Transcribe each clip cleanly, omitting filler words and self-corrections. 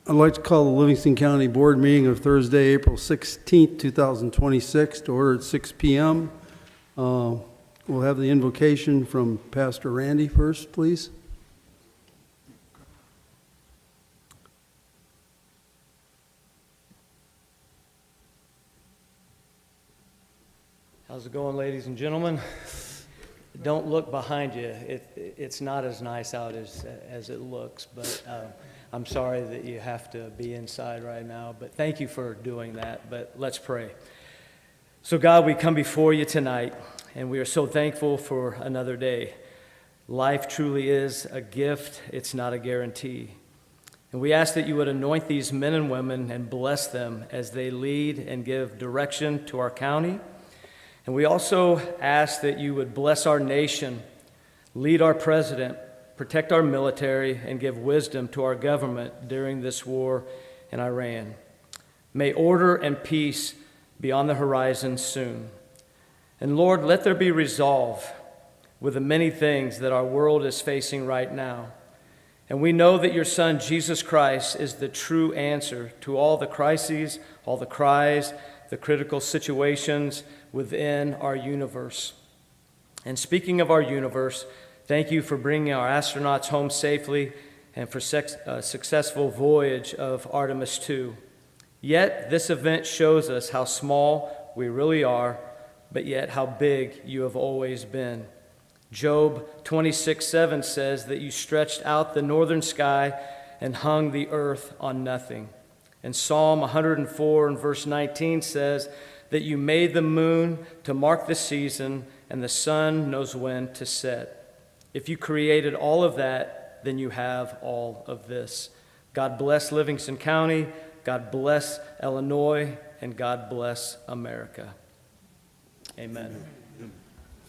I'd like to call the Livingston County Board meeting of Thursday, April 16th, 2026 to order at 6 p.m. We'll have the invocation from Pastor Randy first, please. How's it going, ladies and gentlemen? Don't look behind you. It's not as nice out as it looks, but I'm sorry that you have to be inside right now, but thank you for doing that. But let's pray. So God, we come before you tonight, and we are so thankful for another day. Life truly is a gift. It's not a guarantee. And we ask that you would anoint these men and women and bless them as they lead and give direction to our county. And we also ask that you would bless our nation, lead our president, protect our military, and give wisdom to our government during this war in Iran. May order and peace be on the horizon soon. And Lord, let there be resolve with the many things that our world is facing right now. And we know that your Son, Jesus Christ, is the true answer to all the crises, all the cries, the critical situations within our universe. And speaking of our universe, thank you for bringing our astronauts home safely and for a successful voyage of Artemis II. Yet this event shows us how small we really are, but yet how big you have always been. Job 26:7 says that you stretched out the northern sky and hung the earth on nothing. And Psalm 104 and verse 19 says that you made the moon to mark the season, and the sun knows when to set. If you created all of that, then you have all of this. God bless Livingston County, God bless Illinois, and God bless America. Amen.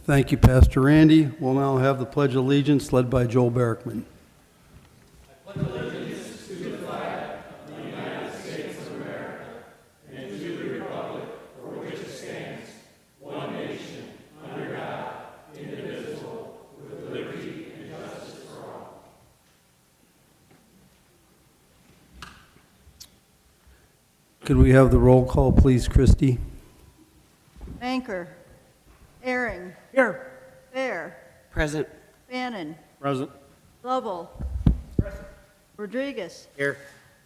Thank you, Pastor Randy. We'll now have the Pledge of Allegiance led by Joel Barrickman. I pledge allegiance to the flag of the United States of America and to the republic for which it stands, one nation, under God, indivisible, with liberty and justice for all. Could we have the roll call, please, Christy? Banker. Ehring. Here. Fair. Present. Bannon. Present. Lovell. Present. Rodriguez. Here.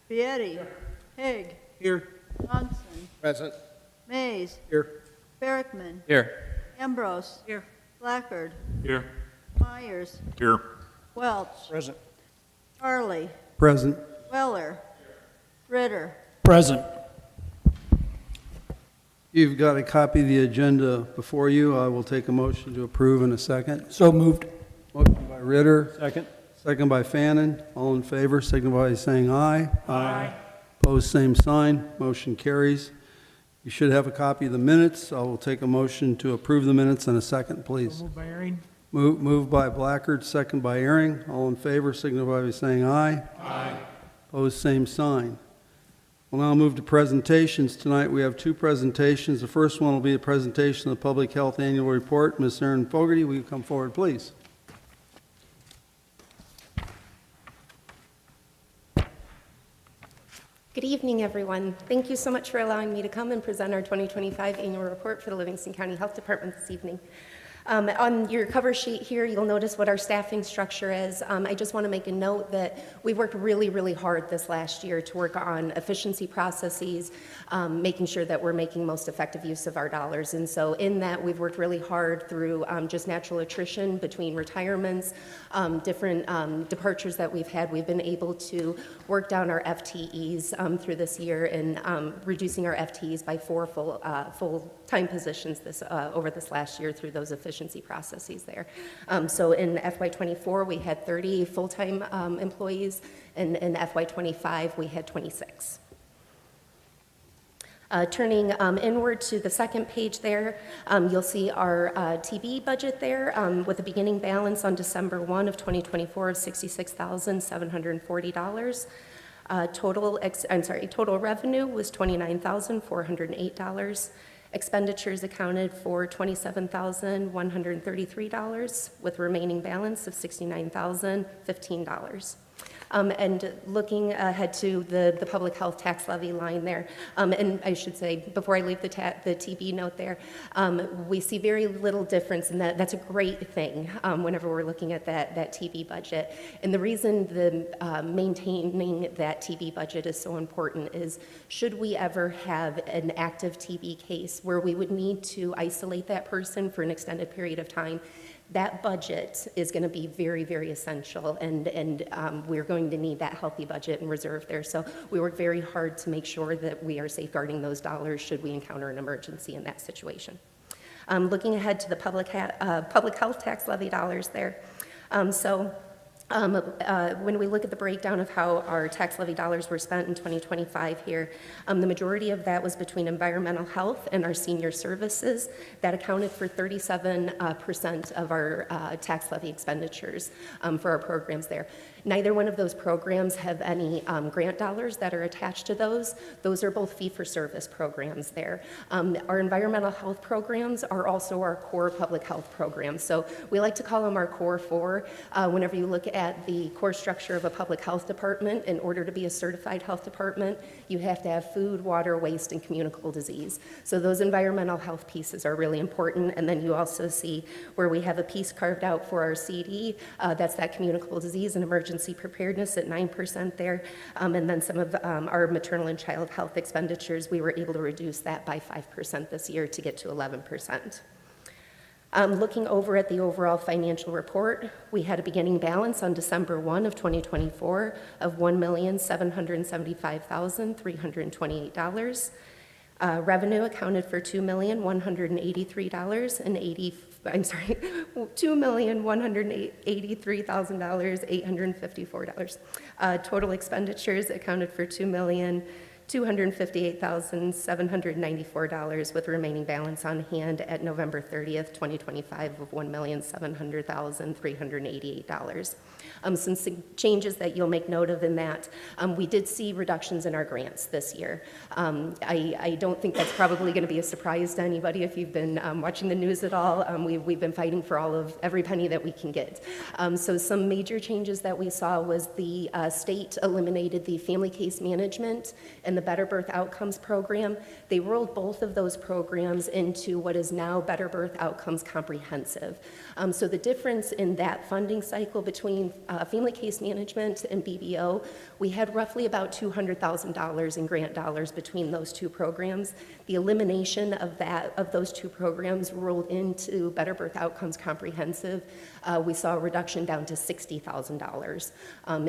Vietti. Here. Haig. Here. Johnson. Present. Mays. Here. Barrickman. Here. Ambrose. Here. Blackard. Here. Myers. Here. Welch. Present. Harley. Present. Weller. Ritter. Present. You've got a copy of the agenda before you. I will take a motion to approve in a second. So moved. Motion by Ritter. Second. Second by Fannin. All in favor, signify by saying aye. Aye. Opposed, same sign. Motion carries. You should have a copy of the minutes. I will take a motion to approve the minutes in a second, please. Moved by Ehring. Moved by Blackard, second by Ehring. All in favor, signify by saying aye. Aye. Opposed, same sign. We'll now move to presentations. Tonight we have two presentations. The first one will be a presentation of the Public Health Annual Report. Ms. Erin Fogarty, will you come forward, please? Good evening, everyone. Thank you so much for allowing me to come and present our 2025 annual report for the Livingston County Health Department this evening. On your cover sheet here, you'll notice what our staffing structure is. I just want to make a note that we worked really, really hard this last year to work on efficiency processes, making sure that we're making most effective use of our dollars. And so in that, we've worked really hard through just natural attrition between retirements, different departures that we've had. We've been able to work down our FTEs through this year and reducing our FTEs by 4 full-time positions over this last year through those efficiency processes there. So in FY24, we had 30 full-time employees, and in FY25, we had 26. Turning inward to the second page there, you'll see our TB budget there with a beginning balance on December 1 of 2024 of $66,740. Total revenue was $29,408. Expenditures accounted for $27,133 with remaining balance of $69,015. And looking ahead to the public health tax levy line there, and I should say, before I leave the TB note there, we see very little difference in that. That's a great thing whenever we're looking at that TB budget. And the reason maintaining that TB budget is so important is, should we ever have an active TB case where we would need to isolate that person for an extended period of time, that budget is going to be very, very essential, and we're going to need that healthy budget and reserve there. So we work very hard to make sure that we are safeguarding those dollars should we encounter an emergency in that situation. Looking ahead to the public health tax levy dollars there. When we look at the breakdown of how our tax levy dollars were spent in 2025 here, the majority of that was between environmental health and our senior services. That accounted for 37% of our tax levy expenditures for our programs there. Neither one of those programs have any grant dollars that are attached to those. Those are both fee-for-service programs there. Our environmental health programs are also our core public health programs. So we like to call them our core four. Whenever you look at the core structure of a public health department, in order to be a certified health department, you have to have food, water, waste, and communicable disease. So those environmental health pieces are really important. And then you also see where we have a piece carved out for our CD. That's that communicable disease and emergency preparedness at 9% there. And then some of our maternal and child health expenditures, we were able to reduce that by 5% this year to get to 11%. Looking over at the overall financial report, we had a beginning balance on December 1 of 2024 of $1,775,328. Revenue accounted for $2,183,854. Total expenditures accounted for $2,258,794, with remaining balance on hand at November 30th, 2025 of $1,700,388. Some changes that you'll make note of in that, we did see reductions in our grants this year. I don't think that's probably going to be a surprise to anybody if you've been watching the news at all. We've been fighting for every penny that we can get. So some major changes that we saw was the state eliminated the family case management and the Better Birth Outcomes program. They rolled both of those programs into what is now Better Birth Outcomes Comprehensive. So the difference in that funding cycle between family case management and BBO, we had roughly about $200,000 in grant dollars between those two programs. The elimination of those two programs rolled into Better Birth Outcomes Comprehensive. We saw a reduction down to $60,000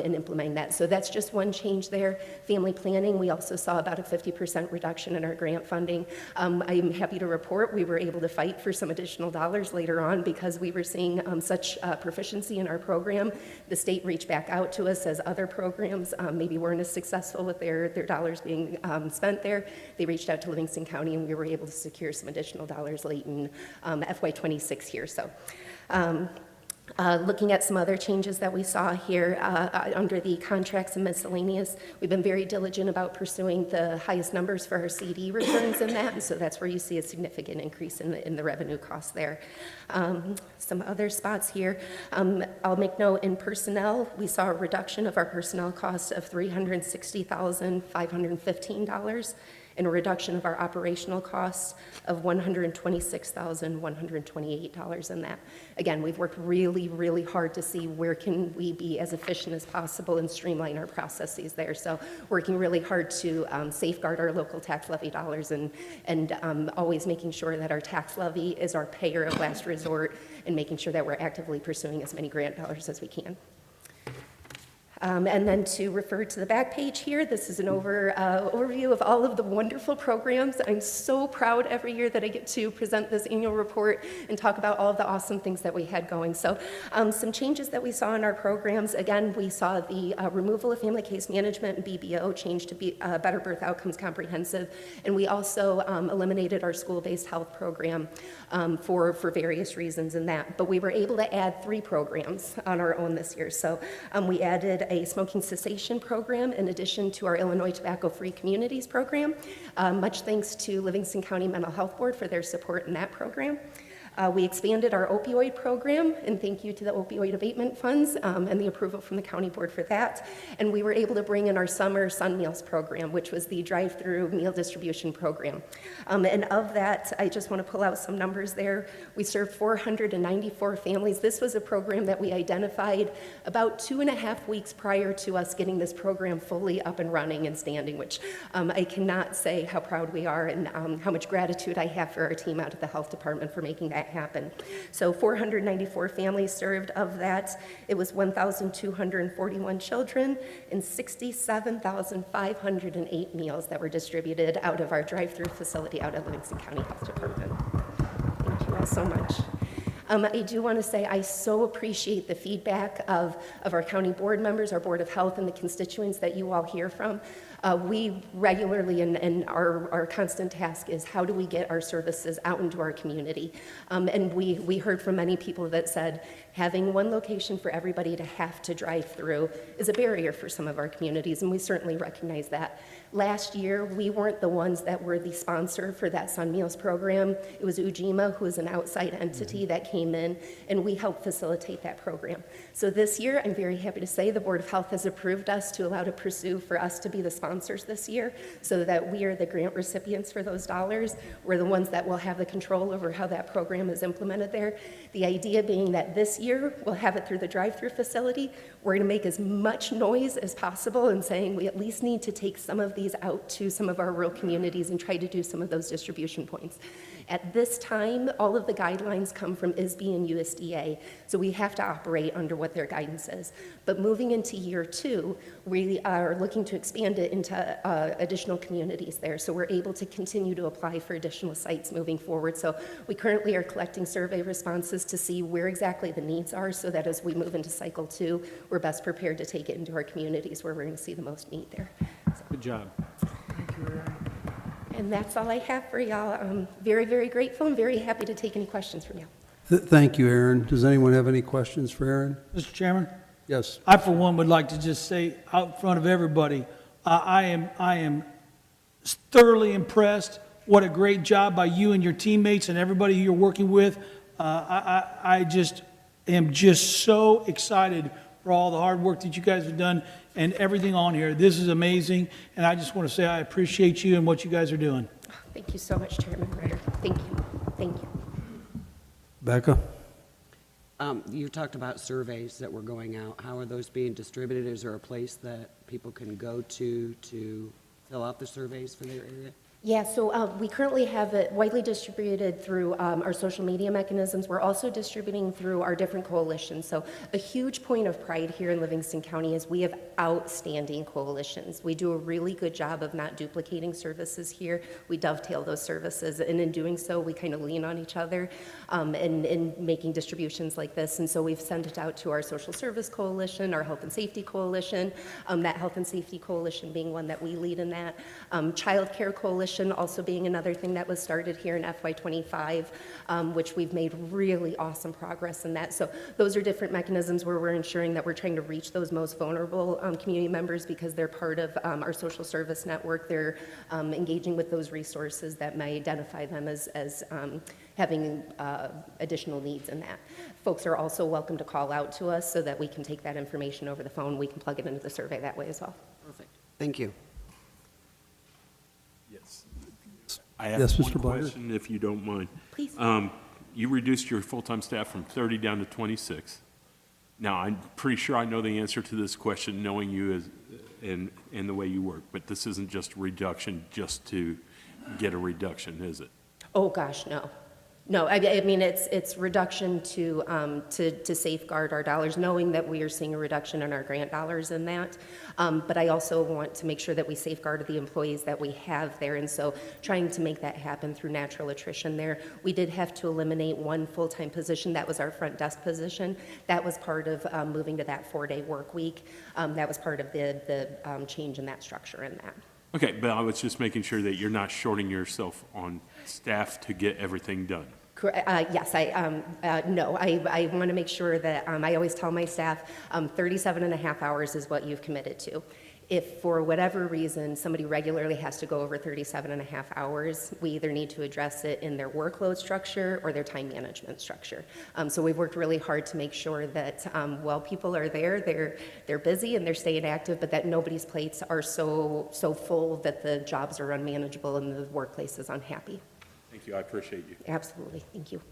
in implementing that. So that's just one change there. Family planning, we also saw about a 50% reduction in our grant funding. I'm happy to report we were able to fight for some additional dollars later on because we were seeing such proficiency in our program. The state reached back out to us as other programs maybe weren't as successful with their dollars being spent there. They reached out to Livingston County, and we were able to secure some additional dollars late in FY26 here. So. Looking at some other changes that we saw here under the contracts and miscellaneous, we've been very diligent about pursuing the highest numbers for our CD returns in that, and so that's where you see a significant increase in the revenue costs there. Some other spots here, I'll make note in personnel, we saw a reduction of our personnel costs of $360,515. and a reduction of our operational costs of $126,128 in that. Again, we've worked really, really hard to see where can we be as efficient as possible and streamline our processes there. So working really hard to safeguard our local tax levy dollars and always making sure that our tax levy is our payer of last resort and making sure that we're actively pursuing as many grant dollars as we can. And then to refer to the back page here, this is an overview of all of the wonderful programs. I'm so proud every year that I get to present this annual report and talk about all of the awesome things that we had going. So some changes that we saw in our programs, again, we saw the removal of family case management and BBO change to Better Birth Outcomes Comprehensive, and we also eliminated our school-based health program for various reasons in that. But we were able to add 3 programs on our own this year. So we added a smoking cessation program in addition to our Illinois Tobacco-Free Communities program. Much thanks to Livingston County Mental Health Board for their support in that program. We expanded our opioid program, and thank you to the opioid abatement funds and the approval from the county board for that. And we were able to bring in our summer Sun Meals program, which was the drive-through meal distribution program. And of that, I just want to pull out some numbers there. We served 494 families. This was a program that we identified about 2.5 weeks prior to us getting this program fully up and running and standing, which I cannot say how proud we are and how much gratitude I have for our team out at the health department for making that happen. So 494 families served. Of that, it was 1,241 children and 67,508 meals that were distributed out of our drive-through facility out at Livingston County Health Department. Thank you all so much. I do want to say I so appreciate the feedback of our county board members, our Board of Health, and the constituents that you all hear from. We regularly, and our constant task is how do we get our services out into our community? And we heard from many people that said having one location for everybody to have to drive through is a barrier for some of our communities, and we certainly recognize that. Last year, we weren't the ones that were the sponsor for that Sun Meals program. It was Ujima, who is an outside entity that came in, and we helped facilitate that program. So this year, I'm very happy to say the Board of Health has approved us to allow to pursue for us to be the sponsors this year so that we are the grant recipients for those dollars. We're the ones that will have the control over how that program is implemented there. The idea being that this year, we'll have it through the drive-through facility. We're going to make as much noise as possible in saying we at least need to take some of these out to some of our rural communities and try to do some of those distribution points. At this time, all of the guidelines come from ISB and USDA, so we have to operate under what their guidance is. But moving into year 2, we are looking to expand it into additional communities there, so we're able to continue to apply for additional sites moving forward. So we currently are collecting survey responses to see where exactly the needs are so that as we move into cycle 2, we're best prepared to take it into our communities where we're going to see the most need there. So. Good job. And that's all I have for y'all. I'm very, very grateful and very happy to take any questions from you. Thank you, Aaron. Does anyone have any questions for Aaron? Mr. Chairman, Yes. I for one would like to just say out in front of everybody, I am thoroughly impressed. What a great job by you and your teammates and everybody you're working with. I just am just so excited for all the hard work that you guys have done and everything on here. This is amazing, and I just want to say I appreciate you and what you guys are doing. Thank you so much, Chairman Ryder. Thank you. Thank you. Becca? You talked about surveys that were going out. How are those being distributed? Is there a place that people can go to fill out the surveys for their area? Yeah, so we currently have it widely distributed through our social media mechanisms. We're also distributing through our different coalitions. So a huge point of pride here in Livingston County is we have outstanding coalitions. We do a really good job of not duplicating services here. We dovetail those services, and in doing so, we kind of lean on each other in making distributions like this. And so we've sent it out to our social service coalition, our health and safety coalition, that health and safety coalition being one that we lead in that, child care coalition also being another thing that was started here in FY25, which we've made really awesome progress in that. So those are different mechanisms where we're ensuring that we're trying to reach those most vulnerable community members because they're part of our social service network. They're engaging with those resources that may identify them as having additional needs in that. Folks are also welcome to call out to us so that we can take that information over the phone. We can plug it into the survey that way as well. Perfect. Thank you. Yes. I have Yes, one Mr. Blyer. question, if you don't mind. Please. You reduced your full-time staff from 30 down to 26. Now, I'm pretty sure I know the answer to this question, knowing you as and the way you work, but this isn't just a reduction just to get a reduction, is it? Oh, gosh, no. No, I mean, it's reduction to safeguard our dollars, knowing that we are seeing a reduction in our grant dollars in that. But I also want to make sure that we safeguard the employees that we have there. And so trying to make that happen through natural attrition there. We did have to eliminate one full-time position. That was our front desk position. That was part of moving to that 4-day work week. That was part of the change in that structure in that. Okay, but I was just making sure that you're not shorting yourself on staff to get everything done. Yes, no, I want to make sure that I always tell my staff 37 and a half hours is what you've committed to. if for whatever reason somebody regularly has to go over 37.5 hours, we either need to address it in their workload structure or their time management structure. So we've worked really hard to make sure that while people are there, they're busy and they're staying active, but that nobody's plates are so full that the jobs are unmanageable and the workplace is unhappy. Thank you, I appreciate you. Absolutely, thank you.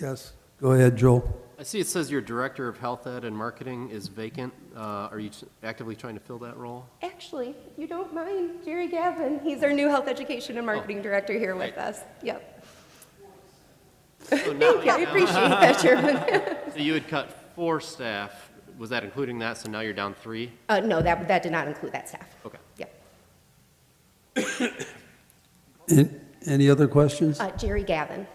Yes, go ahead, Joel. I see it says your Director of Health Ed and Marketing is vacant. Are you actively trying to fill that role? Actually, if you don't mind, Jerry Gavin, he's our new Health Education and Marketing Director here with us. Yep. So now Thank you, I appreciate that, Chairman. So you had cut 4 staff. Was that including that? So now you're down 3? No, that did not include that staff. Okay. Yep. Any other questions? Jerry Gavin.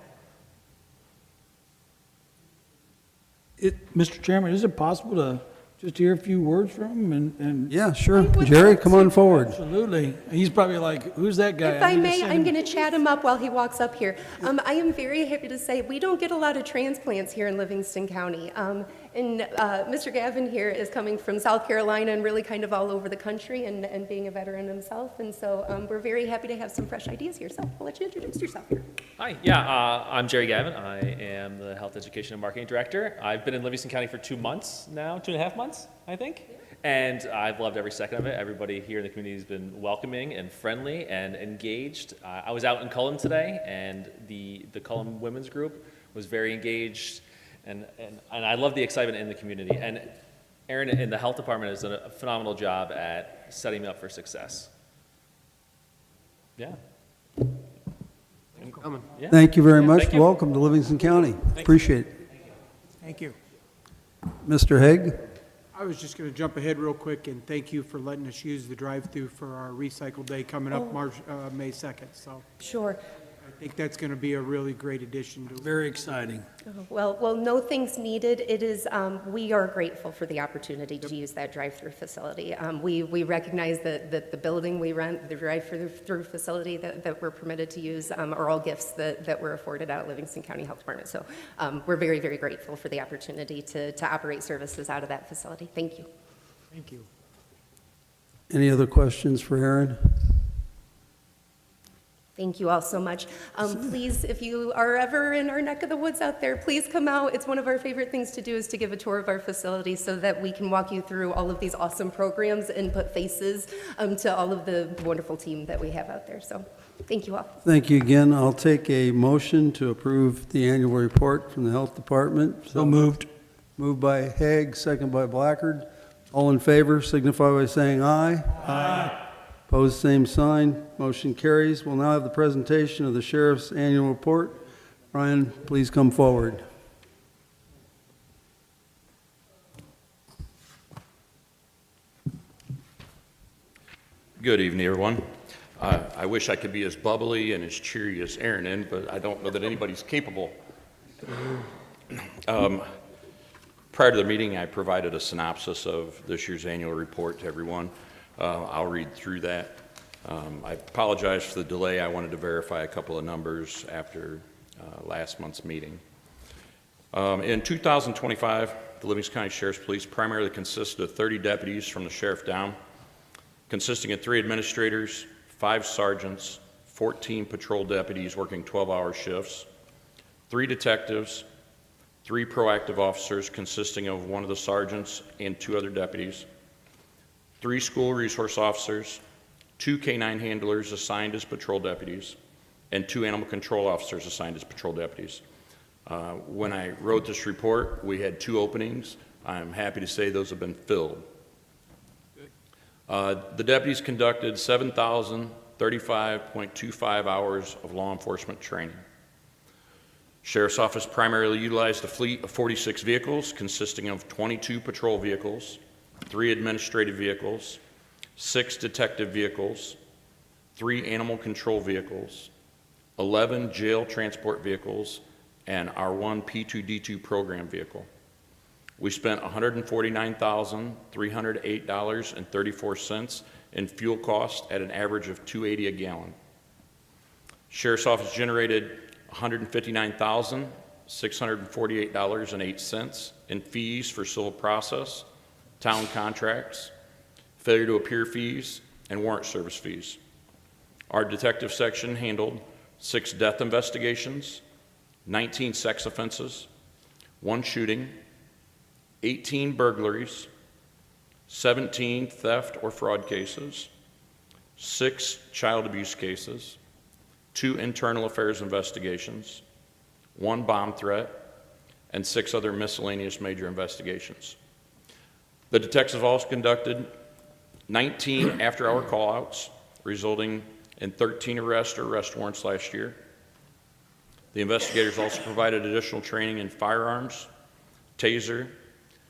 Mr. Chairman, is it possible to just hear a few words from him and? Yeah, sure. Jerry, come on forward. Absolutely. He's probably like, who's that guy? If I need to may, send I'm him- going to chat him up while he walks up here. I am very happy to say we don't get a lot of transplants here in Livingston County. And Mr. Gavin here is coming from South Carolina and really kind of all over the country and being a veteran himself. And so we're very happy to have some fresh ideas here. So I'll let you introduce yourself here. Hi, yeah, I'm Jerry Gavin. I am the Health Education and Marketing Director. I've been in Livingston County for 2 months now, 2.5 months, I think. And I've loved every second of it. Everybody here in the community has been welcoming and friendly and engaged. I was out in Cullen today, and the Cullen Women's Group was very engaged, and I love the excitement in the community. And Erin in the health department has done a phenomenal job at setting me up for success. Yeah. Coming. Yeah. Thank you very Yeah, much. thank you. Welcome to Livingston County. Appreciate it. Thank you. Mr. Haig? I was just going to jump ahead real quick and thank you for letting us use the drive-through for our recycle day coming up May 2nd. So Sure. I think that's going to be a really great addition to. Very exciting. Well, no thanks needed. It is, we are grateful for the opportunity to use that drive-through facility. We recognize that the building we rent, the drive-through facility that we're permitted to use are all gifts that were afforded out at Livingston County Health Department. So we're very, very grateful for the opportunity to operate services out of that facility. Thank you. Thank you. Any other questions for Erin? Thank you all so much. Please, if you are ever in our neck of the woods out there, please come out. It's one of our favorite things to do is to give a tour of our facility so that we can walk you through all of these awesome programs and put faces to all of the wonderful team that we have out there. So thank you all. Thank you again. I'll take a motion to approve the annual report from the Health Department. So moved. Moved by Haig, second by Blackard. All in favor, signify by saying aye. Aye. Opposed, same sign. Motion carries. We'll now have the presentation of the Sheriff's Annual Report. Ryan, please come forward. Good evening, everyone. I wish I could be as bubbly and as cheery as Erin, but I don't know that anybody's capable. Prior to the meeting, I provided a synopsis of this year's annual report to everyone. I'll read through that. I apologize for the delay. I wanted to verify a couple of numbers after last month's meeting. In 2025, the Livingston County Sheriff's Police primarily consisted of 30 deputies from the sheriff down, consisting of 3 administrators, 5 sergeants, 14 patrol deputies working 12-hour shifts, 3 detectives, 3 proactive officers consisting of 1 of the sergeants and 2 other deputies, 3 school resource officers, 2 K-9 handlers assigned as patrol deputies, and 2 animal control officers assigned as patrol deputies. When I wrote this report, we had 2 openings. I'm happy to say those have been filled. The deputies conducted 7,035.25 hours of law enforcement training. Sheriff's Office primarily utilized a fleet of 46 vehicles consisting of 22 patrol vehicles, 3 administrative vehicles, 6 detective vehicles, 3 animal control vehicles, 11 jail transport vehicles, and our 1 P2D2 program vehicle. We spent $149,308.34 in fuel costs at an average of $2.80 a gallon. Sheriff's Office generated $159,648.08 in fees for civil process, town contracts, failure to appear fees, and warrant service fees. Our detective section handled 6 death investigations, 19 sex offenses, 1 shooting, 18 burglaries, 17 theft or fraud cases, 6 child abuse cases, 2 internal affairs investigations, 1 bomb threat, and 6 other miscellaneous major investigations. The detectives also conducted 19 after-hour call-outs, resulting in 13 arrests or arrest warrants last year. The investigators also provided additional training in firearms, taser,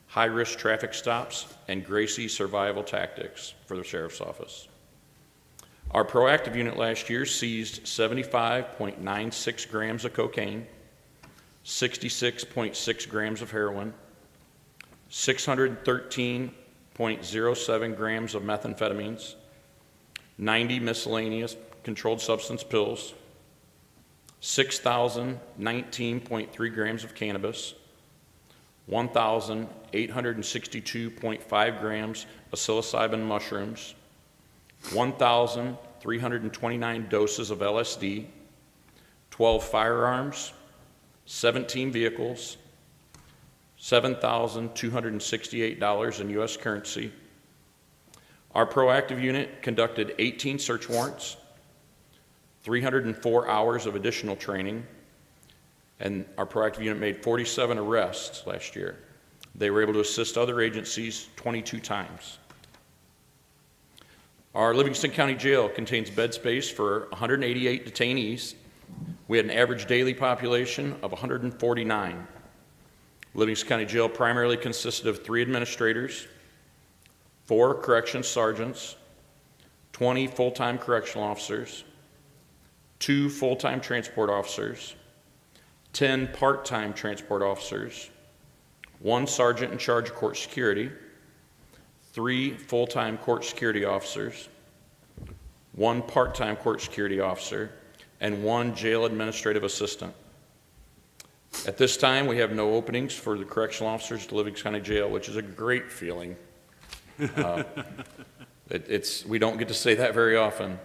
high-risk traffic stops, and Gracie survival tactics for the Sheriff's Office. Our proactive unit last year seized 75.96 grams of cocaine, 66.6 grams of heroin, 613.07 grams of methamphetamines, 90 miscellaneous controlled substance pills, 6,019.3 grams of cannabis, 1,862.5 grams of psilocybin mushrooms, 1,329 doses of LSD, 12 firearms, 17 vehicles, $7,268 in U.S. currency. Our proactive unit conducted 18 search warrants, 304 hours of additional training, and our proactive unit made 47 arrests last year. They were able to assist other agencies 22 times. Our Livingston County Jail contains bed space for 188 detainees. We had an average daily population of 149. Livingston County Jail primarily consisted of 3 administrators, 4 corrections sergeants, 20 full-time correctional officers, 2 full-time transport officers, 10 part-time transport officers, 1 sergeant in charge of court security, 3 full-time court security officers, 1 part-time court security officer, and 1 jail administrative assistant. At this time, we have no openings for the correctional officers to Livingston County Jail, which is a great feeling. We don't get to say that very often.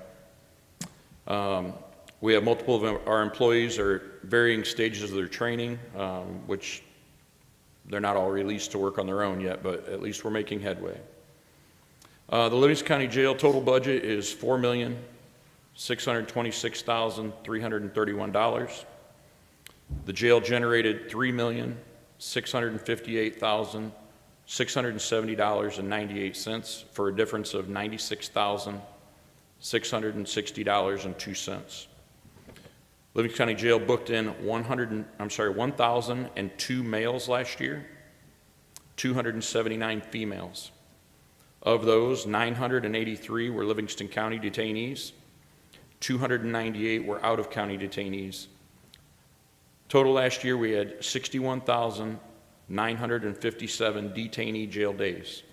We have multiple of our employees are varying stages of their training, which they're not all released to work on their own yet, but at least we're making headway. The Livingston County Jail total budget is $4,626,331. The jail generated $3,658,670.98 for a difference of $96,660.02. Livingston County Jail booked in 1,002 males last year, 279 females. Of those, 983 were Livingston County detainees, 298 were out-of-county detainees. Total last year, we had 61,957 detainee jail days.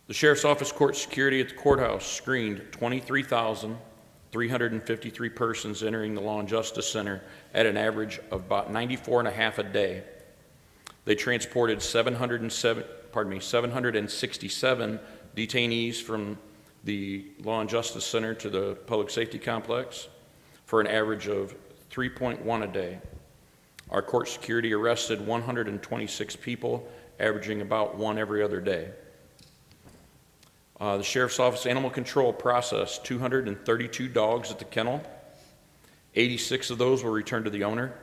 The Sheriff's Office court security at the courthouse screened 23,353 persons entering the Law and Justice Center at an average of about 94 and a half a day. They transported 767 detainees from the Law and Justice Center to the Public Safety Complex for an average of 3.1 a day. Our court security arrested 126 people, averaging about 1 every other day. The Sheriff's Office Animal Control processed 232 dogs at the kennel. 86 of those were returned to the owner.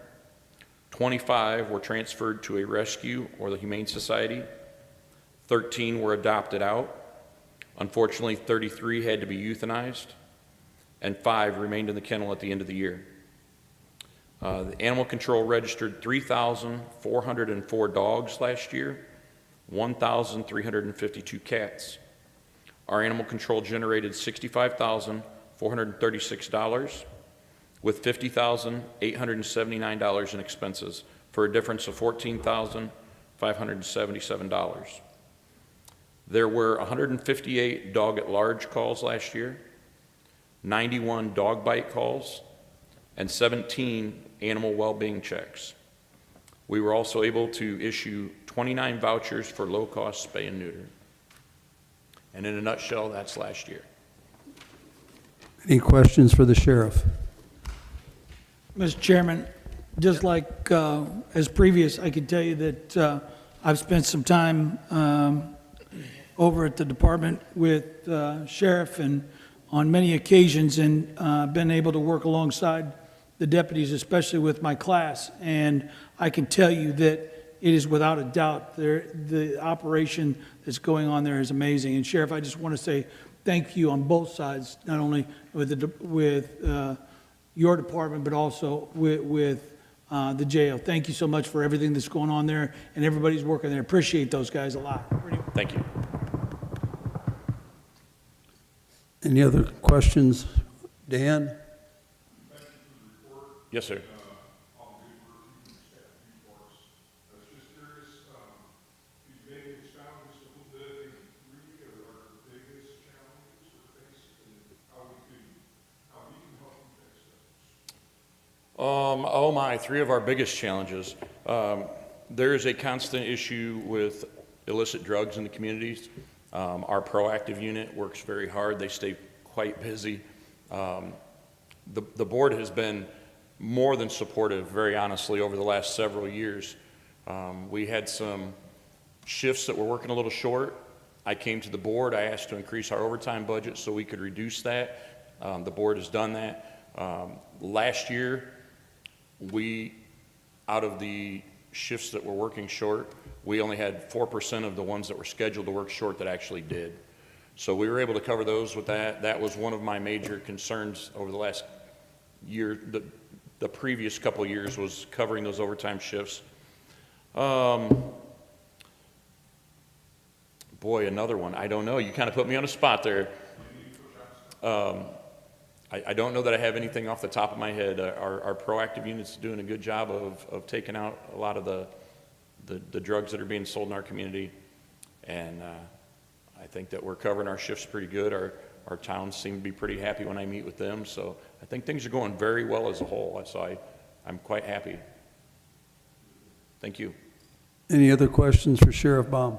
25 were transferred to a rescue or the Humane Society. 13 were adopted out. Unfortunately, 33 had to be euthanized, and 5 remained in the kennel at the end of the year. The Animal Control registered 3,404 dogs last year, 1,352 cats. Our Animal Control generated $65,436 with $50,879 in expenses for a difference of $14,577. There were 158 dog at large calls last year, 91 dog bite calls, and 17 animal well-being checks. We were also able to issue 29 vouchers for low-cost spay and neuter. And in a nutshell, that's last year. Any questions for the sheriff? Mr. Chairman, just like as previous, I can tell you that I've spent some time over at the department with sheriff and on many occasions, and been able to work alongside the deputies, especially with my class. And I can tell you that it is without a doubt the operation that's going on there is amazing. And Sheriff, I just want to say thank you on both sides, not only with your department, but also with the jail. Thank you so much for everything that's going on there, and everybody's working there. Appreciate those guys a lot. Thank you. Any other questions? Dan? Yes, sir. Oh my, three of our biggest challenges. There is a constant issue with illicit drugs in the communities. Our proactive unit works very hard. They stay quite busy. The board has been more than supportive, very honestly, over the last several years. We had some shifts that were working a little short. I came to the board. I asked to increase our overtime budget so we could reduce that. The board has done that. Last year, out of the shifts that were working short, we only had 4% of the ones that were scheduled to work short that actually did. So we were able to cover those with that. That was one of my major concerns over the last year. The previous couple of years was covering those overtime shifts. Boy, another one. I don't know. You kind of put me on a spot there. I don't know that I have anything off the top of my head. Our proactive unit's doing a good job of taking out a lot of the drugs that are being sold in our community. And I think that we're covering our shifts pretty good. Our towns seem to be pretty happy when I meet with them. So I think things are going very well as a whole. So I'm quite happy. Thank you. Any other questions for Sheriff Baum?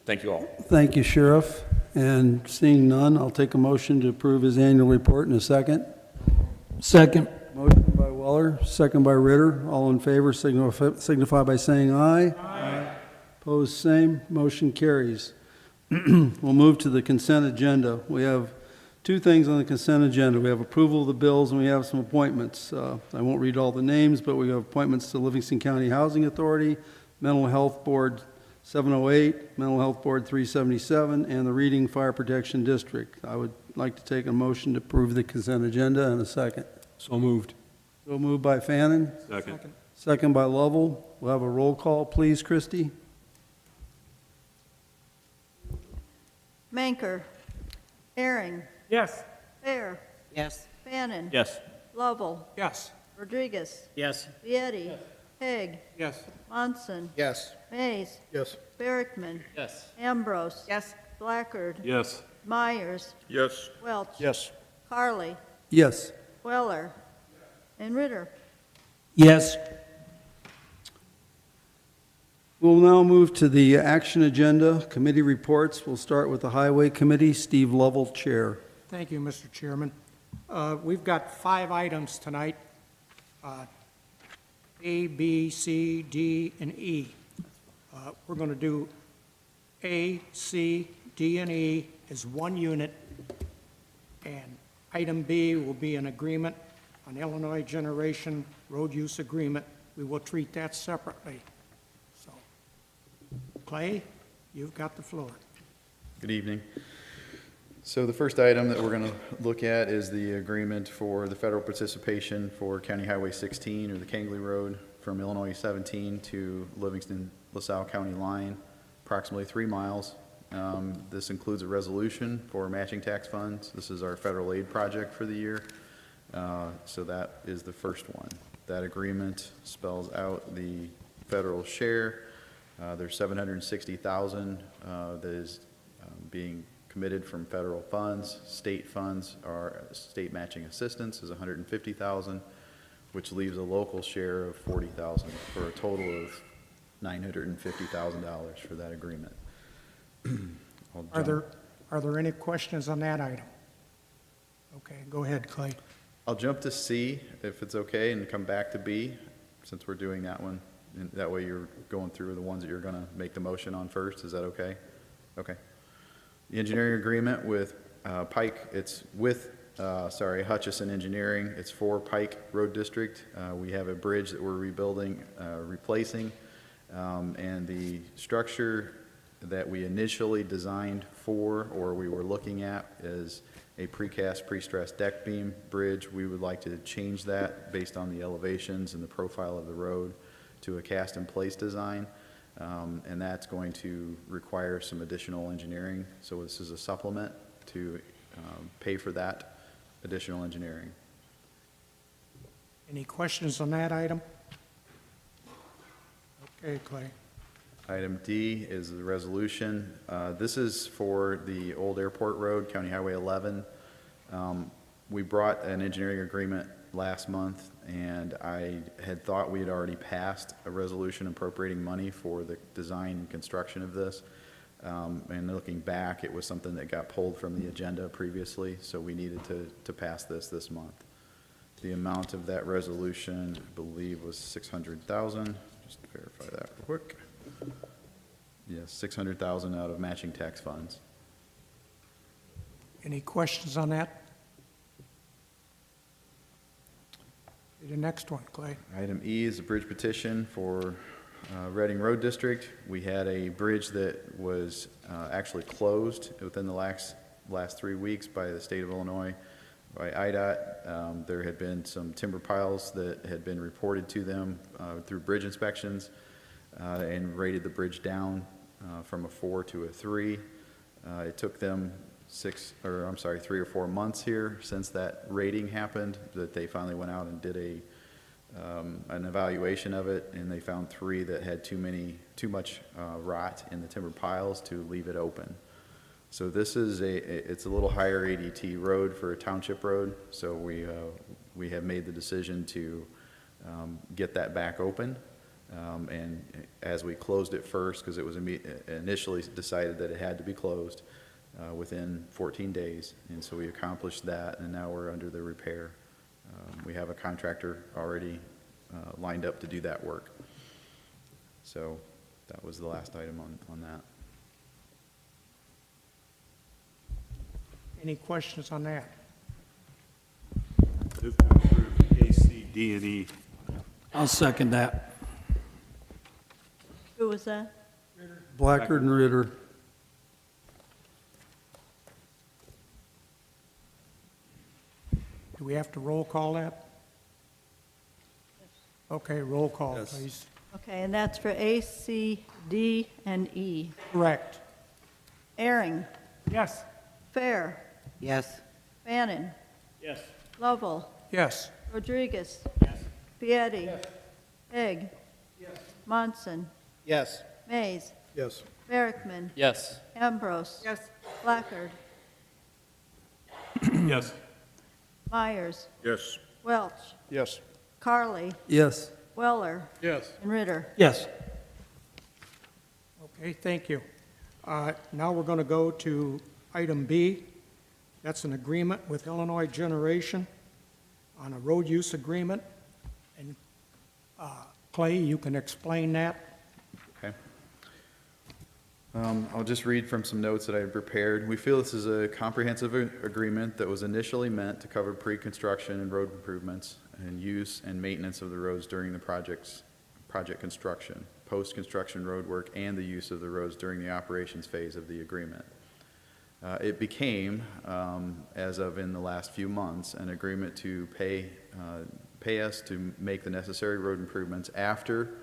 Thank you all. Thank you, Sheriff. And seeing none, I'll take a motion to approve his annual report in a second. Second. Motion by Weller, second by Ritter. All in favor signify by saying aye. Aye. Opposed, same. Motion carries. We'll move to the consent agenda. We have two things on the consent agenda. We have approval of the bills and we have some appointments. I won't read all the names, but we have appointments to Livingston County Housing Authority, Mental Health Board 708, Mental Health Board 377, and the Reading Fire Protection District. I would like to take a motion to approve the consent agenda in a second. So moved. So moved by Fannin. Second. Second by Lovell. We'll have a roll call, please, Christie. Manker. Herring. Yes. Fair. Yes. Fannin. Yes. Lovell. Yes. Rodriguez. Yes. Vietti. Haig. Yes. Monson. Yes. Mays. Yes. Barrickman. Yes. Ambrose. Yes. Blackard. Yes. Myers. Yes. Welch. Yes. Carly. Yes. Weller. And Ritter. Yes. We'll now move to the action agenda, committee reports. We'll start with the Highway Committee. Steve Lovell, Chair. Thank you, Mr. Chairman. We've got 5 items tonight, A, B, C, D, and E. We're going to do A, C, D, and E as one unit, and item B will be an agreement on Illinois Generation Road Use Agreement. We will treat that separately. So, Clay, you've got the floor. Good evening. So the first item that we're going to look at is the agreement for the federal participation for County Highway 16, or the Kangley Road, from Illinois 17 to Livingston-LaSalle County line, approximately 3 miles. This includes a resolution for matching tax funds. This is our federal aid project for the year. So that is the first one. That agreement spells out the federal share. There's $760,000 that is being committed from federal funds. State funds are state matching assistance is $150,000, which leaves a local share of $40,000 for a total of $950,000 for that agreement. I'll Are jump- are there any questions on that item? Okay, go ahead, Clay. I'll jump to C if it's okay and come back to B since we're doing that one. And that way you're going through the ones that you're going to make the motion on first. Is that okay? Okay. The engineering agreement with Pike, it's with, Hutchison Engineering. It's for Pike Road District. We have a bridge that we're rebuilding, replacing, and the structure that we initially designed for, or we were looking at, is a precast, pre-stressed deck beam bridge. We would like to change that based on the elevations and the profile of the road to a cast-in-place design, and that's going to require some additional engineering. So this is a supplement to pay for that additional engineering. Any questions on that item? Okay, Clay. Item D is the resolution. This is for the old airport road, County Highway 11. We brought an engineering agreement last month, and I had thought we had already passed a resolution appropriating money for the design and construction of this. And looking back, it was something that got pulled from the agenda previously, so we needed to pass this month. The amount of that resolution, I believe, was $600,000. Just to verify that real quick. Yes, $600,000 out of matching tax funds. Any questions on that? The next one, Clay. Item E is a bridge petition for Reading Road District. We had a bridge that was actually closed within the last 3 weeks by the state of Illinois, by IDOT. There had been some timber piles that had been reported to them through bridge inspections and rated the bridge down from a 4 to a 3. It took them 3 or 4 months here since that rating happened that they finally went out and did an evaluation of it, and they found 3 that had too much rot in the timber piles to leave it open. So this is it's a little higher ADT road for a township road, so we have made the decision to get that back open. And as we closed it first, because it was initially decided that it had to be closed within 14 days, and so we accomplished that, and now we're under the repair. We have a contractor already lined up to do that work. So that was the last item on that. Any questions on that? Move to approve A, C, D, and E. I'll second that. Who was that? Blackard and Ritter. Do we have to roll call that? Okay, roll call, Yes. please. Okay, and that's for A, C, D, and E. Correct. Airing, Yes. Fair, Yes. Bannon, Yes. Lovell, Yes. Rodriguez. Piety. Egg. Monson, Yes. Mays, Yes. Merrickman, Yes. Ambrose. Blackard, Yes. Myers, Yes. Welch, Yes. Carly, Yes. Weller, Yes. and Ritter. Yes. Okay, thank you. Now we're going to go to item B. That's an agreement with Illinois Generation on a road use agreement. And Clay, you can explain that. Okay. I'll just read from some notes that I had prepared. We feel this is a comprehensive agreement that was initially meant to cover pre-construction and road improvements and use and maintenance of the roads during the project construction, post-construction road work, and the use of the roads during the operations phase of the agreement. It became, as of in the last few months, an agreement to pay us to make the necessary road improvements after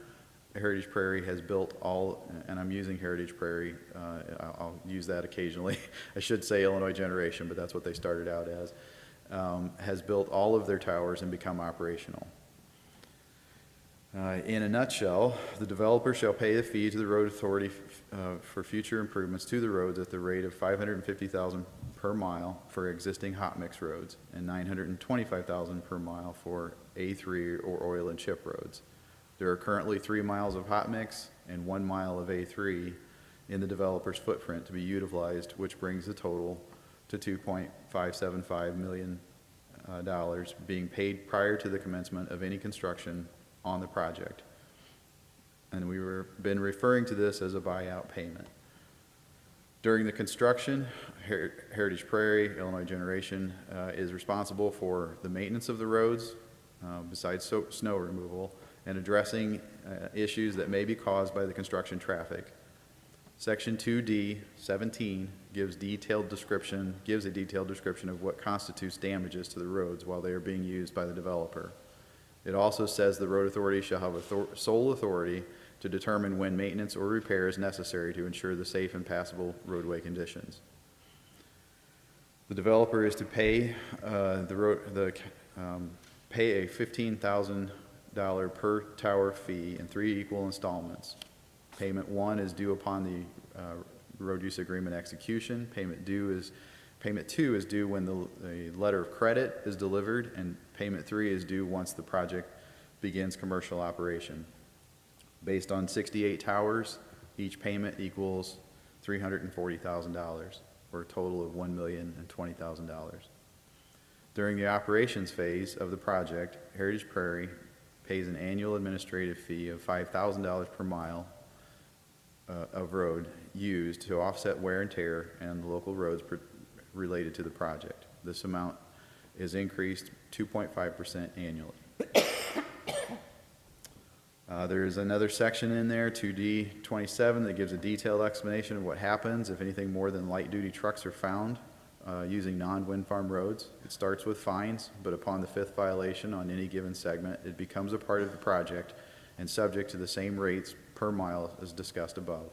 Heritage Prairie has built all, and I'm using Heritage Prairie, I'll use that occasionally. I should say Illinois Generation, but that's what they started out as, has built all of their towers and become operational. In a nutshell, the developer shall pay a fee to the road authority for future improvements to the roads at the rate of $550,000 per mile for existing hot mix roads and $925,000 per mile for A3 or oil and chip roads. There are currently 3 miles of hot mix and 1 mile of A3 in the developer's footprint to be utilized, which brings the total to $2.575 million being paid prior to the commencement of any construction on the project. And we've been referring to this as a buyout payment. During the construction, Heritage Prairie, Illinois Generation is responsible for the maintenance of the roads, besides snow removal, and addressing issues that may be caused by the construction traffic. Section 2D-17 gives a detailed description of what constitutes damages to the roads while they are being used by the developer. It also says the road authority shall have sole authority to determine when maintenance or repair is necessary to ensure the safe and passable roadway conditions. The developer is to pay pay a $15,000 per tower fee in 3 equal installments. Payment 1 is due upon the road use agreement execution. Payment 2 is due when the letter of credit is delivered, and payment 3 is due once the project begins commercial operation. Based on 68 towers, each payment equals $340,000, for a total of $1,020,000. During the operations phase of the project, Heritage Prairie pays an annual administrative fee of $5,000 per mile of road used to offset wear and tear on the local roads related to the project. This amount is increased 2.5% annually. There is another section in there, 2D-27, that gives a detailed explanation of what happens if anything more than light-duty trucks are found using non-wind farm roads. It starts with fines, but upon the 5th violation on any given segment, it becomes a part of the project and subject to the same rates per mile as discussed above.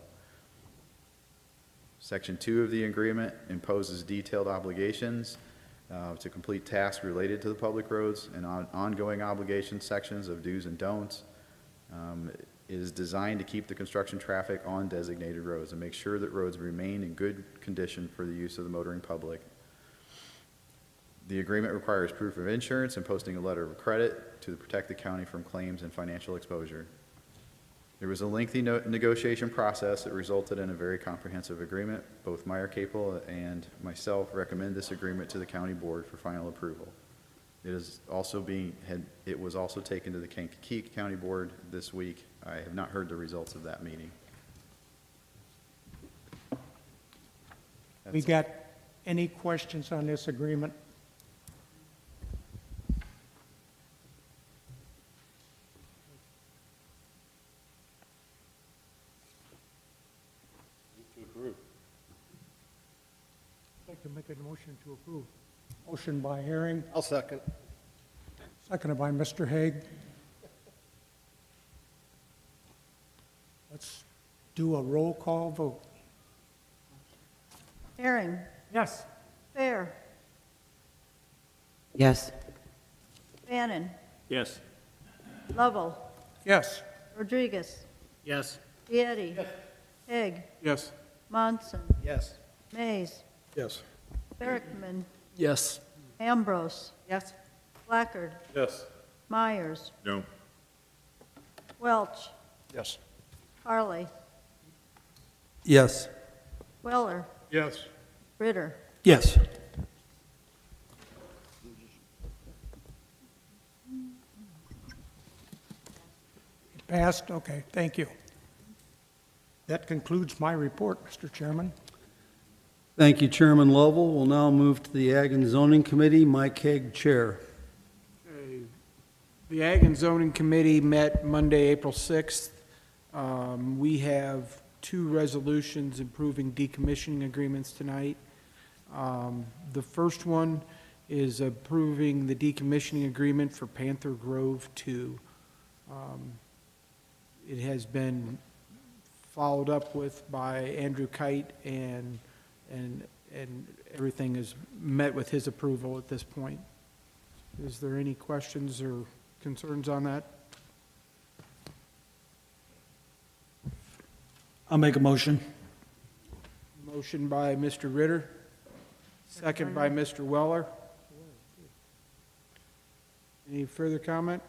Section 2 of the agreement imposes detailed obligations to complete tasks related to the public roads and ongoing obligation sections of do's and don'ts. It is designed to keep the construction traffic on designated roads and make sure that roads remain in good condition for the use of the motoring public. The agreement requires proof of insurance and posting a letter of credit to protect the county from claims and financial exposure. There was a lengthy negotiation process that resulted in a very comprehensive agreement. Both Meyer Capel and myself recommend this agreement to the county board for final approval. It was also taken to the Kankakee County Board this week. I have not heard the results of that meeting. We got any questions on this agreement? I'd like to make a motion to approve. Motion by Herring, I'll second. seconded by Mr. Hague. Let's do a roll call vote. Herring, Yes. Fair, Yes. Bannon, Yes. Lovell, Yes. Rodriguez, Yes. Deity, Haig, Yes. Monson, Yes. Mays, Yes. Berkman, Yes. Ambrose. Yes. Blackard, Yes. Myers, No. Welch, Yes. Harley, Yes. Weller, Yes. Ritter. Yes. Passed? Okay, thank you. That concludes my report, Mr. Chairman. Thank you, Chairman Lovell. We'll now move to the Ag and Zoning Committee. Mike Hague, Chair. The Ag and Zoning Committee met Monday, April 6th. We have 2 resolutions approving decommissioning agreements tonight. The first one is approving the decommissioning agreement for Panther Grove 2. It has been followed up with by Andrew Kite, and everything is met with his approval at this point. Is there any questions or concerns on that? I'll make a motion. Motion by Mr. Ritter, second by Mr. Weller. Any further comment?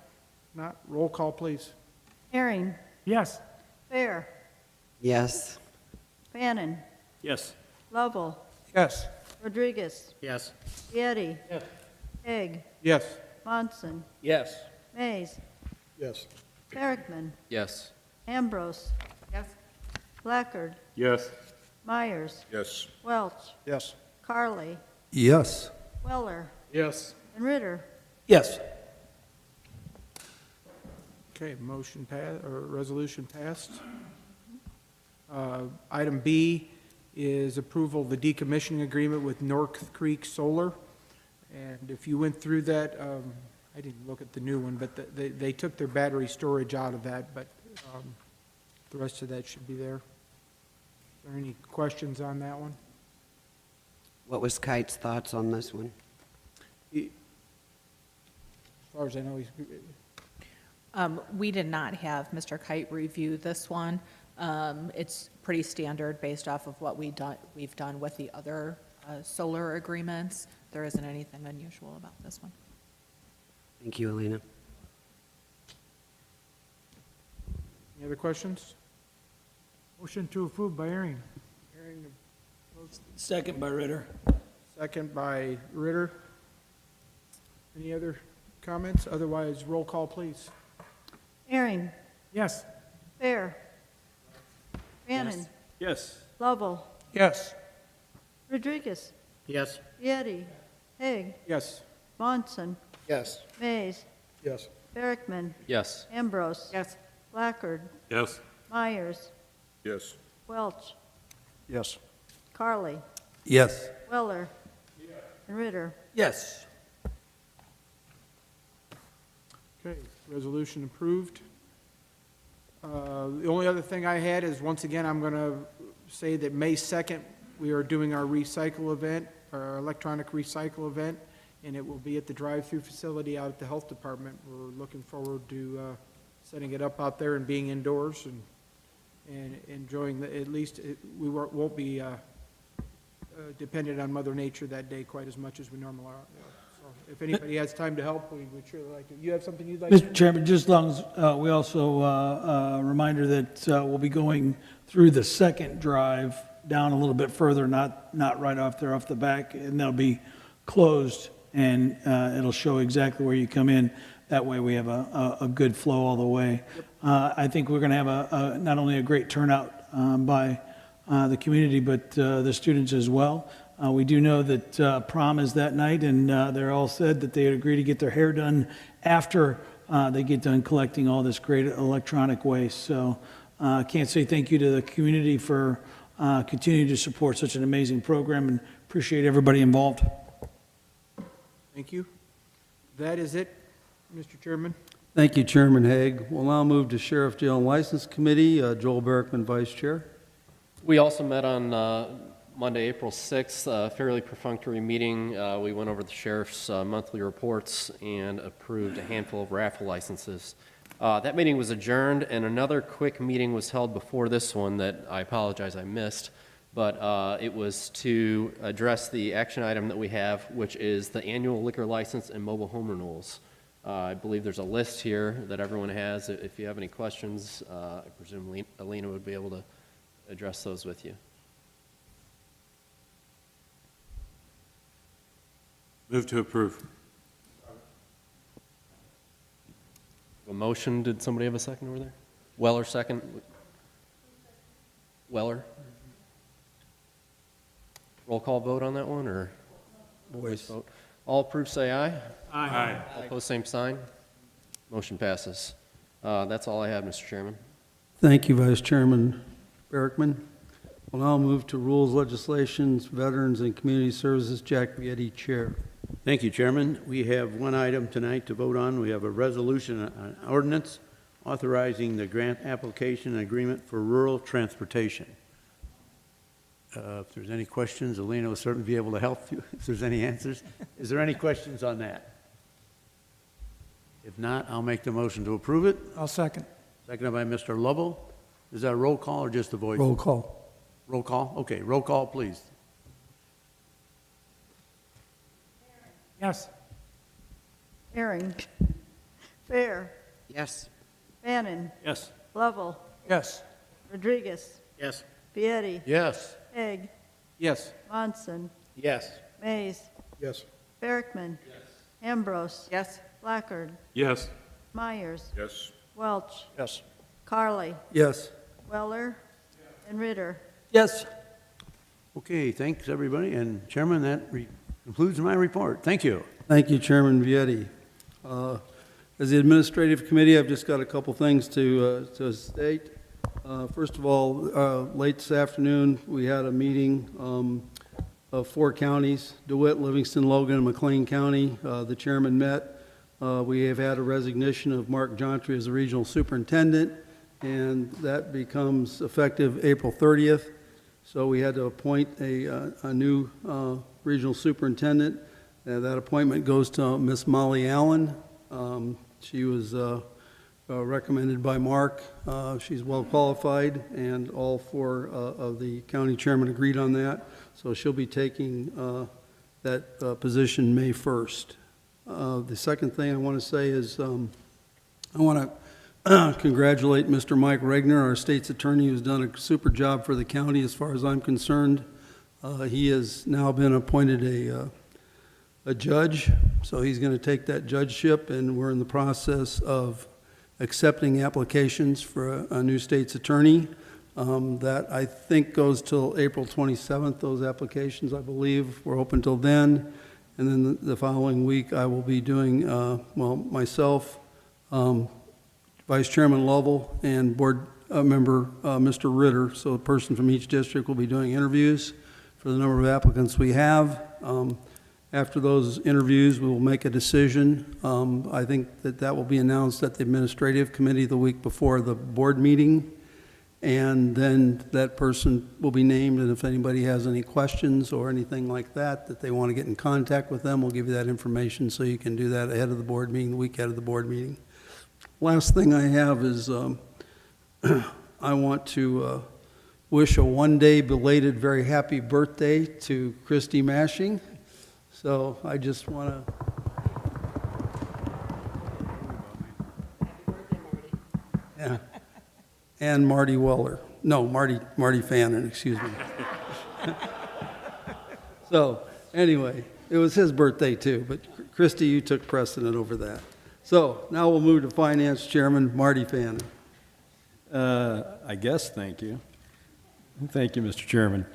Not? Roll call, please. Herring, Yes. Fair, Yes. Bannon, Yes. Lovell, Yes. Rodriguez, Yes. Getty, Yes. Haig, Yes. Monson, Yes. Mays, Yes. Uh, Perrickman, Yes. Ambrose. Yes. Blackard, Yes. Myers, Yes. Welch, Yes. Carly, Yes. Weller, Yes. and Ritter. Yes. Okay, resolution passed. Item B is approval of the decommissioning agreement with North Creek Solar. And if you went through that, I didn't look at the new one, but they took their battery storage out of that, but the rest of that should be there. Are there any questions on that one? What was Kite's thoughts on this one? As far as I know, he's, We did not have Mr. Kite review this one. It's pretty standard based off of what we've done with the other solar agreements. There isn't anything unusual about this one. Thank you, Elena. any other questions? Motion to approve by Aaron. Second by Ritter. Second by Ritter. Any other comments? Otherwise, roll call, please. Herring, Yes. Fair, Bannon, Yes. Lovell, Yes. Rodriguez, Yes. Getty, Haig, Yes. Monson, Yes. Mays, Yes. Perrickman, Yes. Ambrose. Yes. Blackard, Yes. Myers, Yes. Welch, Yes. Carly, Yes. Weller, and Ritter. Yes. Okay, resolution approved. The only other thing I had is, once again, I'm going to say that May 2nd, we are doing our recycle event, our electronic recycle event, and it will be at the drive-through facility out at the Health Department. We're looking forward to setting it up out there and being indoors and enjoying, at least, we won't be dependent on Mother Nature that day quite as much as we normally are. So if anybody has time to help, we would surely like to. You have something you'd like to? Mr. Chairman, just as long as, we also, a reminder that we'll be going through the second drive down a little bit further, not right off there off the back, and they'll be closed, and it'll show exactly where you come in. That way we have a good flow all the way. I think we're going to have not only a great turnout by the community, but the students as well. We do know that prom is that night, and they're all said that they agree to get their hair done after they get done collecting all this great electronic waste. So I can't say thank you to the community for continuing to support such an amazing program, and appreciate everybody involved. Thank you. That is it, Mr. Chairman. Thank you, Chairman Haig. We'll now move to Sheriff Jail and License Committee. Joel Berkman, Vice Chair. We also met on Monday, April 6th, a fairly perfunctory meeting. We went over the sheriff's monthly reports and approved a handful of raffle licenses. That meeting was adjourned, and another quick meeting was held before this one that I apologize I missed, but it was to address the action item that we have, which is the annual liquor license and mobile home renewals. I believe there's a list here that everyone has. If you have any questions, I presume Alina would be able to address those with you. Move to approve. A motion, did somebody have a second over there? Weller, second. Weller? Roll call vote on that one, or? Voice vote. All approved, say aye. Aye. All opposed, same sign. Motion passes. That's all I have, Mr. Chairman. Thank you, Vice Chairman Berkman. We'll now move to Rules, Legislations, Veterans, and Community Services. Jack Vieti, Chair. Thank you, Chairman. We have one item tonight to vote on. We have a resolution, an ordinance authorizing the grant application and agreement for rural transportation. If there's any questions, Alina will certainly be able to help you if there's any answers. Is there any questions on that? If not, I'll make the motion to approve it. I'll second. Seconded by Mr. Lovell. Is that a roll call or just a voice? Roll call. Roll call? Okay, roll call, please. Yes. Herring, Fair, Yes. Bannon, Yes. Lovell, Yes. Rodriguez, Yes. Vieri, Yes. Egg, Yes. Monson, Yes. Mays, Yes. Berkman, Ambrose, Yes. Blackard, Yes. Myers, Yes. Welch, Yes. Carly, Yes. Weller, and Ritter. Yes. Okay, thanks, everybody, and Chairman, that concludes my report. Thank you. Thank you, Chairman Vietti. As the Administrative Committee, I've just got a couple things to state. First of all, late this afternoon, we had a meeting of 4 counties, DeWitt, Livingston, Logan, and McLean County. The chairman met. We have had a resignation of Mark Jontry as the regional superintendent, and that becomes effective April 30th. So we had to appoint a new regional superintendent. That appointment goes to Miss Molly Allen. She was recommended by Mark. She's well qualified, and all 4 of the county chairmen agreed on that. So she'll be taking that position May 1st. The second thing I want to say is I want to congratulate Mr. Mike Regner, our state's attorney, who's done a super job for the county as far as I'm concerned. He has now been appointed a judge, so he's going to take that judgeship, and we're in the process of accepting applications for a new state's attorney. That I think goes till April 27th, those applications, I believe. We're open till then. And then the following week, I will be doing, myself, Vice Chairman Lovell, and board member Mr. Ritter, so a person from each district will be doing interviews for the number of applicants we have. After those interviews, we will make a decision. I think that will be announced at the Administrative Committee the week before the board meeting, and then that person will be named, and if anybody has any questions or anything like that, that they want to get in contact with them, we'll give you that information so you can do that ahead of the board meeting, the week ahead of the board meeting. Last thing I have is I want to wish a one-day belated very happy birthday to Christy Mashing. So I just want to... Yeah. And Marty Weller. No, Marty Fannin, excuse me. So anyway, it was his birthday too, but Christy, you took precedent over that. So now we'll move to Finance Chairman Marty Fannin. I guess, thank you. Thank you, Mr. Chairman.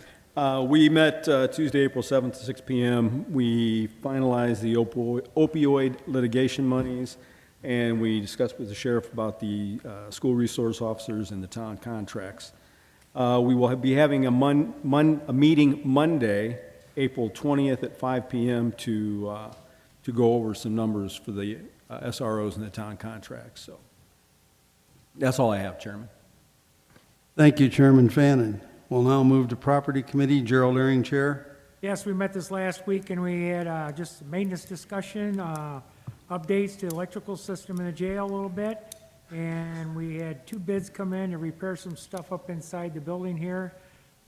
We met Tuesday, April 7th at 6 p.m. We finalized the opioid litigation monies, and we discussed with the sheriff about the school resource officers and the town contracts. We will be having a meeting Monday, April 20th at 5 p.m. to go over some numbers for the SROs and the town contracts. So that's all I have, Chairman. Thank you, Chairman Fannin. We'll now move to Property Committee. Gerald Ehring, Chair. Yes, we met this last week and we had just maintenance discussion, updates to the electrical system in the jail a little bit. And we had 2 bids come in to repair some stuff up inside the building here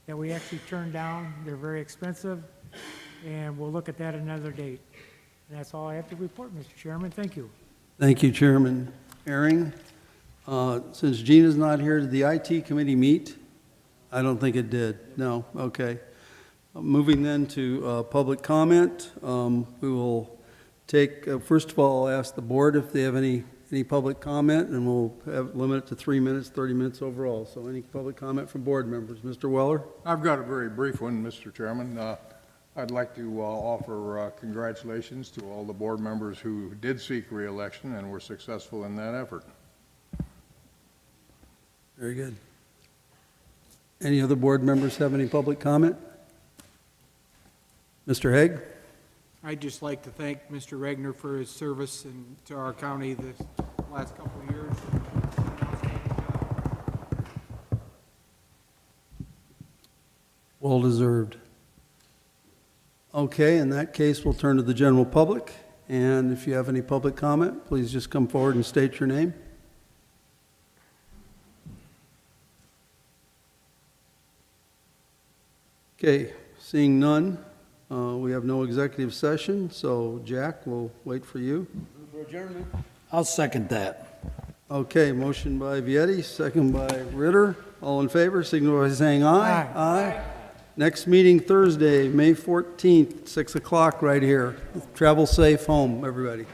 that we actually turned down. They're very expensive, and we'll look at that another date. And that's all I have to report, Mr. Chairman. Thank you. Thank you, Chairman Ehring. Since Gina's not here, did the IT committee meet? I don't think it did. No. Okay. Moving then to public comment. We will take, first of all, I'll ask the board if they have any public comment, and we'll limit it to 3 minutes, 30 minutes overall. So any public comment from board members? Mr. Weller? I've got a very brief one, Mr. Chairman. I'd like to offer congratulations to all the board members who did seek re-election and were successful in that effort. Very good. Any other board members have any public comment? Mr. Haig? I'd just like to thank Mr. Regner for his service to our county the last couple of years. Well deserved. Okay, in that case, we'll turn to the general public. And if you have any public comment, please just come forward and state your name. Okay, seeing none, we have no executive session, so Jack, we'll wait for you. I'll second that. Okay, motion by Vietti, second by Ritter. All in favor, signify by saying aye. Aye. Next meeting Thursday, May 14th, 6 o'clock right here. Travel safe home, everybody.